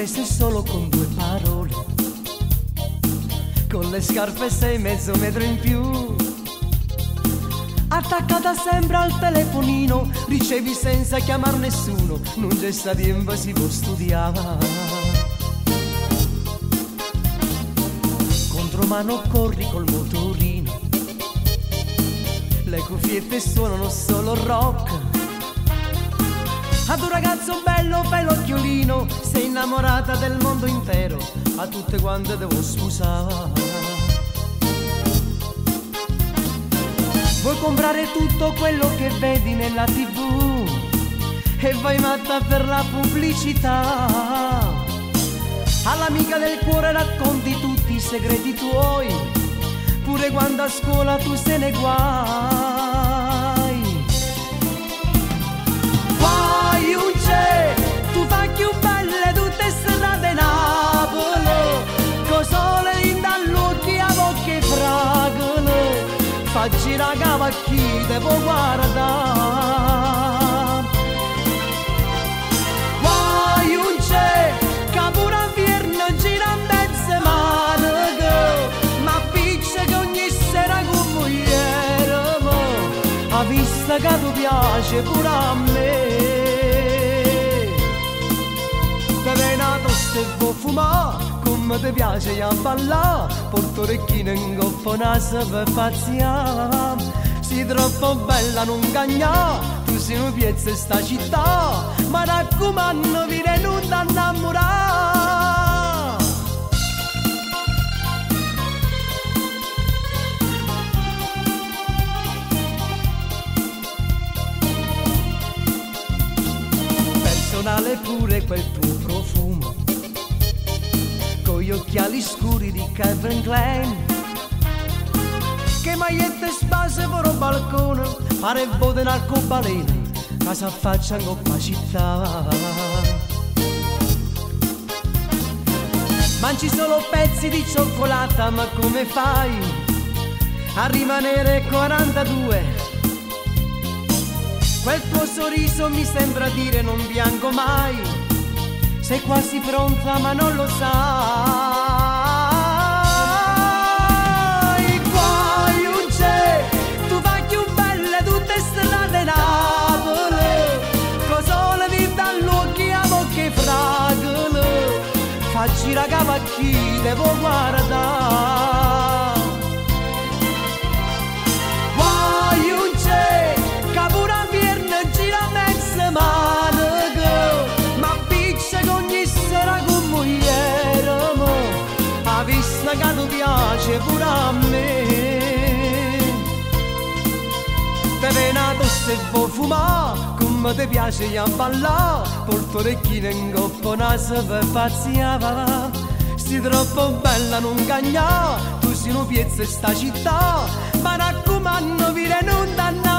se solo con due parole, con le scarpe 6 mezzo metro in più, attaccata sempre al telefonino, ricevi senza chiamar nessuno, non c'è sta tempo si può studiare. Contromano corri col motorino, le cuffiette suonano solo rock. Ad un ragazzo bello pelo occhiolino, sei innamorata del mondo intero, a tutte quante devo scusare. Vuoi comprare tutto quello che vedi nella TV e vai matta per la pubblicità. All'amica del cuore racconti tutti i segreti tuoi, pure quando a scuola tu se ne guai. Poi un c'è, tu fai più belle tutte strade Napoli, co sole in dall'occhi a bocche fragole, fa girare cavacchi devo guardare. Poi un c'è, che pure a Vierno gira mezze maniche, ma piccia che ogni sera con mogliere, ha visto che tu piace pure a me. Te venato se vuoi fumare, come ti piace a ballare, porto orecchine in coppa naso per pazziare. Sei troppo bella non cagnà, tu sei un piezzo in sta città, ma raccomando vieni non ti innamorare. Personale pure quel tuo profumo, con gli occhiali scuri di Calvin Klein, che magliette spase per un balcone, pare bote narcobaleno, che si affaccia in coppa città. Mangi solo pezzi di cioccolata, ma come fai a rimanere 42? Quel tuo sorriso mi sembra dire non bianco mai, sei quasi pronta ma non lo sai. Poi un c'è, tu fai più belle tutte strade Napoli, co sole di dall'occhi a bocche fragole, fa gira cavacchi devo guardare. Poi un c'è, che pure a Vierno gira mezze maniche, ma piccia che ogni sera con mogliere, ha visto che tu piace pure a me. Te venato se vuoi fumare, come ti piace a ballare, porto orecchine in coppa naso per pazziare. Sei troppo bella non cagnà, tu sei un piezzo in sta città, ma raccomando vieni non t'annà.